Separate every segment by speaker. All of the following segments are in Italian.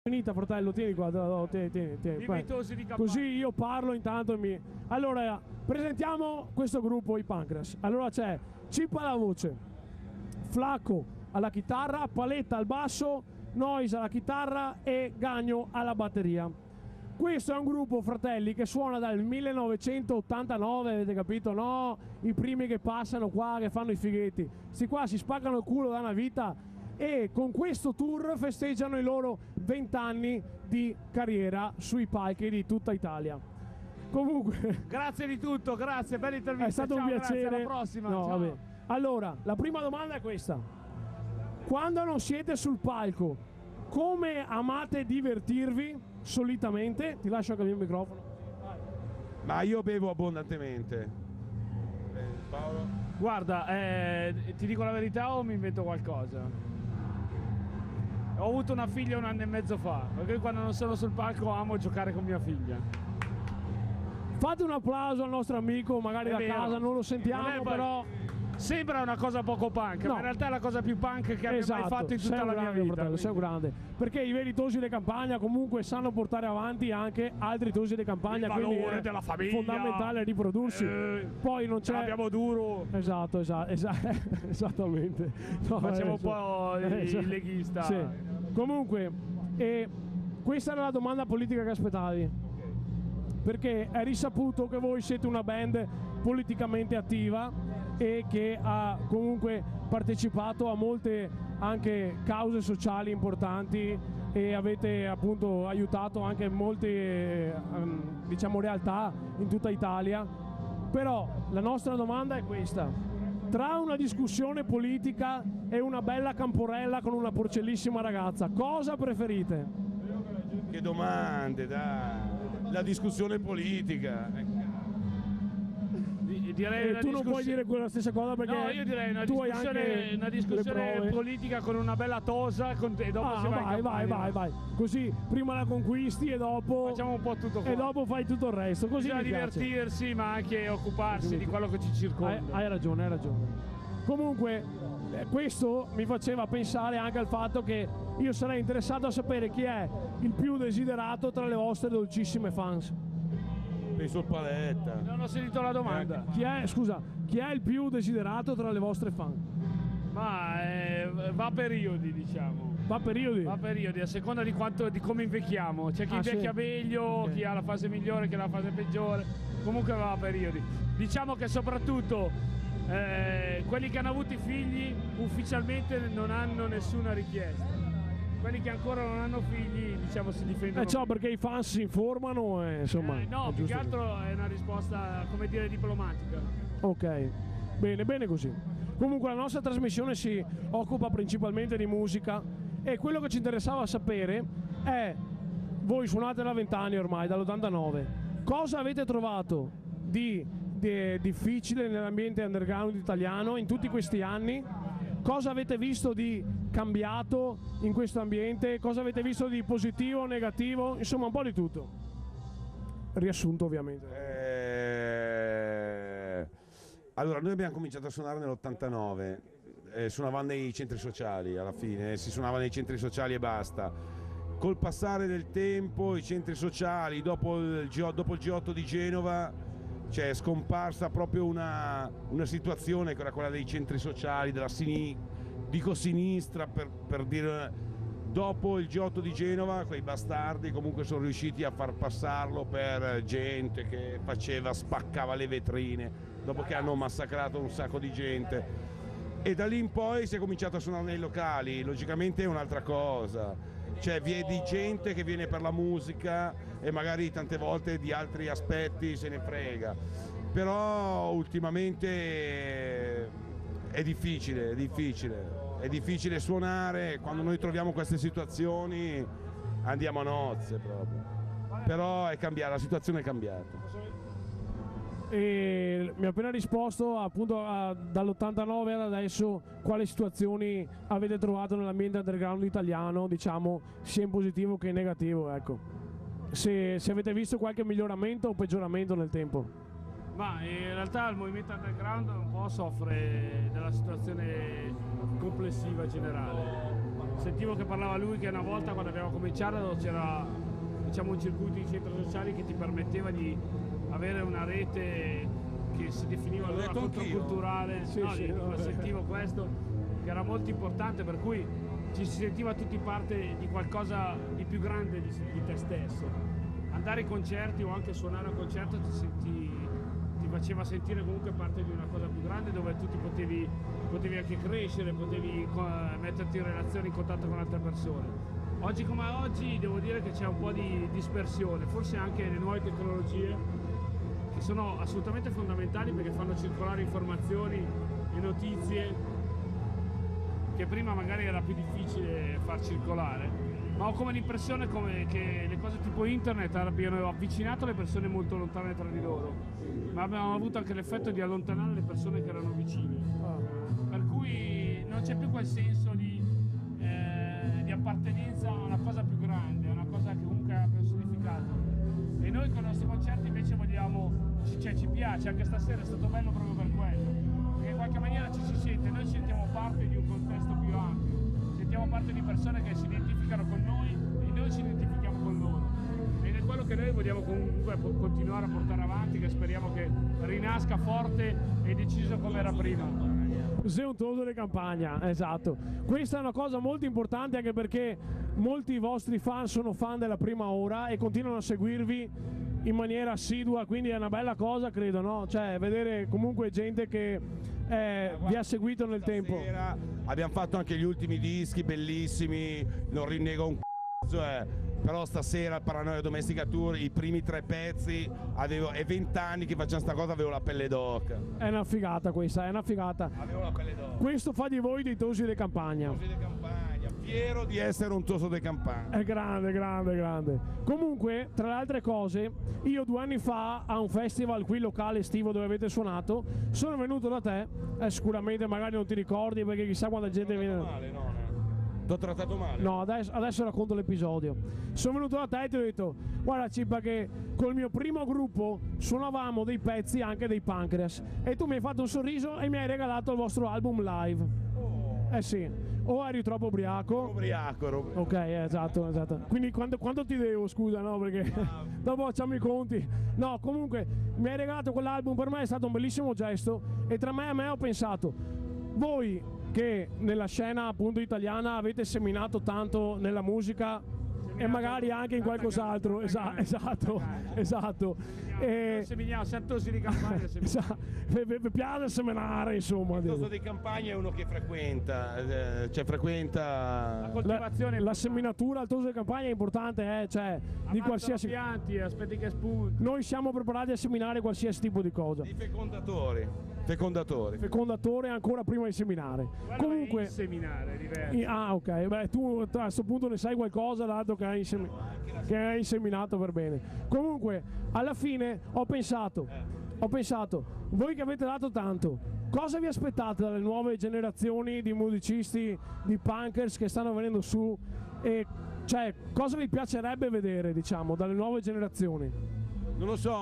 Speaker 1: Finita, fratello, tieni qua, tieni. Così io parlo intanto Allora, presentiamo questo gruppo, i Pancras. Allora c'è Cippa alla voce, Flacco alla chitarra, Paletta al basso, Noise alla chitarra e Gagno alla batteria. Questo è un gruppo, fratelli, che suona dal 1989, avete capito? No, i primi che passano qua, che fanno i fighetti. Sti qua si spaccano il culo da una vita e con questo tour festeggiano i loro 20 anni di carriera sui palchi di tutta Italia. Comunque,
Speaker 2: grazie di tutto, grazie, bella intervista.
Speaker 1: È stato un piacere.
Speaker 2: Grazie, alla prossima.
Speaker 1: No,
Speaker 2: ciao.
Speaker 1: Vabbè. Allora, la prima domanda è questa: quando non siete sul palco, come amate divertirvi solitamente? Ti lascio anche il mio microfono.
Speaker 3: Ma io bevo abbondantemente. Paolo?
Speaker 2: Guarda, ti dico la verità o mi invento qualcosa? Ho avuto una figlia 1 anno e mezzo fa, perché quando non sono sul palco amo giocare con mia figlia.
Speaker 1: Fate un applauso al nostro amico, magari da casa, non lo sentiamo, però
Speaker 2: sembra una cosa poco punk,
Speaker 1: no,
Speaker 2: ma in realtà è la cosa più punk che abbia mai fatto in tutta la mia vita.
Speaker 1: Fratello, sei un grande, perché i veri tosi di campagna comunque sanno portare avanti anche altri tosi di campagna,
Speaker 2: il valore della famiglia,
Speaker 1: fondamentale riprodursi. Poi non c'è,
Speaker 2: abbiamo duro.
Speaker 1: Esatto, esattamente. No,
Speaker 2: facciamo un po' il leghista.
Speaker 1: Sì. Comunque, questa era la domanda politica che aspettavi, perché è risaputo che voi siete una band politicamente attiva e che ha comunque partecipato a molte anche cause sociali importanti e avete appunto aiutato anche molte diciamo realtà in tutta Italia. Però la nostra domanda è questa: tra una discussione politica e una bella camporella con una porcellissima ragazza, cosa preferite?
Speaker 3: Che domande, dai! La discussione politica.
Speaker 2: Direi
Speaker 1: tu non puoi dire quella stessa cosa, perché
Speaker 2: no, io direi una discussione politica con una bella tosa e dopo si
Speaker 1: vai. Così prima la conquisti e dopo
Speaker 2: facciamo un po' tutto qua.
Speaker 1: E dopo fai tutto il resto. Così
Speaker 2: bisogna divertirsi, ma anche occuparsi di quello che ci circonda.
Speaker 1: Hai ragione. Comunque questo mi faceva pensare anche al fatto che io sarei interessato a sapere chi è il più desiderato tra le vostre dolcissime fans.
Speaker 3: Penso il Paletta.
Speaker 2: Non ho sentito la domanda.
Speaker 1: Chi è il più desiderato tra le vostre fan?
Speaker 2: Ma va a periodi, diciamo.
Speaker 1: Va a periodi?
Speaker 2: Va a periodi, a seconda di come invecchiamo. C'è chi invecchia meglio, okay, chi ha la fase migliore, chi ha la fase peggiore. Comunque va a periodi. Diciamo che soprattutto quelli che hanno avuto i figli ufficialmente non hanno nessuna richiesta. Quelli che ancora non hanno figli, diciamo, si difendono.
Speaker 1: Ciò perché i fan si informano e insomma.
Speaker 2: No, più che altro è una risposta, come dire, diplomatica.
Speaker 1: Ok, bene così. Comunque la nostra trasmissione si occupa principalmente di musica e quello che ci interessava sapere è: voi suonate da 20 anni ormai, dall'89, cosa avete trovato di difficile nell'ambiente underground italiano in tutti questi anni? Cosa avete visto di cambiato in questo ambiente? Cosa avete visto di positivo o negativo? Insomma, un po' di tutto. Riassunto, ovviamente.
Speaker 3: Allora, noi abbiamo cominciato a suonare nell'89, suonavamo nei centri sociali alla fine, si suonava nei centri sociali e basta. Col passare del tempo, i centri sociali, dopo il G8 di Genova, c'è scomparsa proprio una situazione che era quella dei centri sociali, della sinistra per dire. Dopo il G8 di Genova quei bastardi comunque sono riusciti a far passarlo per gente che spaccava le vetrine dopo che hanno massacrato un sacco di gente, e da lì in poi si è cominciato a suonare nei locali. Logicamente è un'altra cosa, cioè vi è di gente che viene per la musica e magari tante volte di altri aspetti se ne frega, però ultimamente è difficile suonare. Quando noi troviamo queste situazioni andiamo a nozze proprio, però è cambiata, la situazione è cambiata.
Speaker 1: E mi ha appena risposto appunto dall'89 ad adesso quali situazioni avete trovato nell'ambiente underground italiano, diciamo sia in positivo che in negativo, ecco. Se avete visto qualche miglioramento o peggioramento nel tempo.
Speaker 2: Ma in realtà il movimento underground un po' soffre della situazione complessiva generale. sentivo che parlava lui che una volta quando abbiamo cominciato c'era, diciamo, un circuito di centri sociali che ti permetteva di avere una rete che si definiva allora controculturale.
Speaker 1: Sì,
Speaker 2: sentivo questo che era molto importante, per cui ci si sentiva tutti parte di qualcosa di più grande di te stesso. Andare ai concerti o anche suonare a un concerto ti faceva sentire comunque parte di una cosa più grande, dove tu potevi anche crescere, potevi metterti in relazione, in contatto con altre persone. Oggi come oggi devo dire che c'è un po' di dispersione, forse anche le nuove tecnologie che sono assolutamente fondamentali perché fanno circolare informazioni e notizie che prima magari era più difficile far circolare, ma ho come l'impressione che le cose tipo internet abbiano avvicinato le persone molto lontane tra di loro, ma abbiamo avuto anche l'effetto di allontanare le persone che erano vicine, per cui non c'è più quel senso di appartenenza a una cosa più grande, a una cosa che comunque abbia un significato. E noi con i nostri concerti invece vogliamo, ci piace, anche stasera è stato bello proprio per quello, perché in qualche maniera ci si sente, noi sentiamo parte di un contesto più ampio, sentiamo parte di persone che si identificano con noi e noi ci identifichiamo con loro. Ed è quello che noi vogliamo comunque continuare a portare avanti, che speriamo che rinasca forte e deciso come era prima.
Speaker 1: Sei un toso di campagna, esatto. Questa è una cosa molto importante anche perché molti vostri fan sono fan della prima ora e continuano a seguirvi in maniera assidua, quindi è una bella cosa, credo, no? Cioè, vedere comunque gente che vi ha seguito nel tempo.
Speaker 3: Abbiamo fatto anche gli ultimi dischi bellissimi, non rinnego un c***o, però stasera al Paranoia Domestica Tour i primi 3 pezzi è 20 anni che facciamo sta cosa, avevo la pelle d'oca.
Speaker 1: È una figata questa, è una figata.
Speaker 3: Avevo la pelle d'oca.
Speaker 1: Questo fa di voi dei tosi di campagna.
Speaker 3: Tosi di campagna, fiero di essere un toso di campagna.
Speaker 1: È grande, grande, grande. Comunque, tra le altre cose, io 2 anni fa a un festival qui locale estivo dove avete suonato, sono venuto da te, sicuramente magari non ti ricordi perché chissà quanta gente viene.
Speaker 3: Male, no? T'ho trattato male?
Speaker 1: No, adesso racconto l'episodio. Sono venuto da te e ti ho detto: guarda Cippa che col mio primo gruppo suonavamo dei pezzi anche dei Pancreas e tu mi hai fatto un sorriso e mi hai regalato il vostro album live. Eh sì, o eri troppo ubriaco?
Speaker 3: Ubriaco.
Speaker 1: Ok, esatto. Quindi quando ti devo, scusa, no? Perché dopo facciamo i conti. No, comunque mi hai regalato quell'album, per me è stato un bellissimo gesto e tra me e me ho pensato: voi che nella scena appunto italiana avete seminato tanto nella musica e magari anche in qualcos'altro, esatto.
Speaker 2: Seminiamo, siamo tosi di campagna.
Speaker 1: Vi piace seminare, insomma.
Speaker 3: Il toso di campagna è uno che frequenta
Speaker 2: la coltivazione.
Speaker 1: La seminatura al toso di campagna è importante, cioè di qualsiasi
Speaker 2: pianti, aspetti che spunti.
Speaker 1: Noi siamo preparati a seminare qualsiasi tipo di cosa.
Speaker 3: Di fecondatori.
Speaker 1: Fecondatore ancora prima di seminare. Comunque
Speaker 2: seminare è diverso.
Speaker 1: Ah, ok, beh, tu a questo punto ne sai qualcosa dato che hai seminato per bene. Comunque, alla fine ho pensato, voi che avete dato tanto, cosa vi aspettate dalle nuove generazioni di musicisti, di punkers che stanno venendo su? E cioè, cosa vi piacerebbe vedere, diciamo, dalle nuove generazioni?
Speaker 3: Non lo so,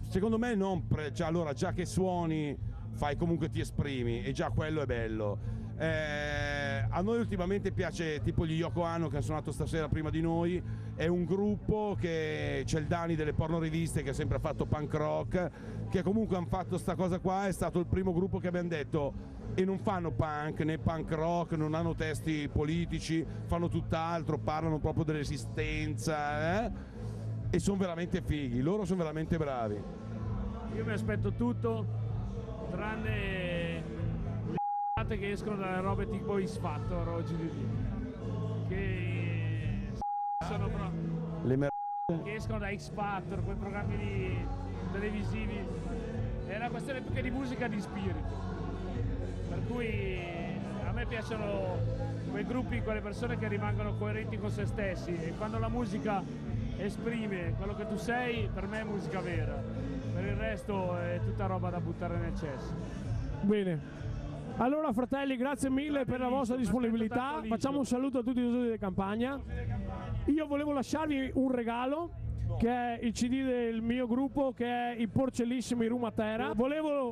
Speaker 3: secondo me non, cioè, allora già che suoni fai comunque, ti esprimi e già quello è bello. A noi ultimamente piace tipo gli Yoko Ono che hanno suonato stasera prima di noi, è un gruppo che c'è il Dani delle porno riviste che ha sempre fatto punk rock, che comunque hanno fatto sta cosa qua, è stato il primo gruppo che abbiamo detto, e non fanno punk né punk rock, non hanno testi politici, fanno tutt'altro, parlano proprio dell'esistenza, e sono veramente fighi, loro sono veramente bravi.
Speaker 2: Io mi aspetto tutto tranne le che escono dalle robe tipo X Factor o GDD, che sono che escono da X Factor, quei programmi televisivi. È una questione più che di musica, di spirito, per cui a me piacciono quei gruppi, quelle persone che rimangono coerenti con se stessi, e quando la musica esprime quello che tu sei, per me è musica vera, per il resto è tutta roba da buttare nel cesso.
Speaker 1: Bene, allora fratelli, grazie mille per la vostra disponibilità, facciamo un saluto a tutti i tosi di campagna. Io volevo lasciarvi un regalo che è il CD del mio gruppo, che è i Porcellissimi Rumatera. Volevo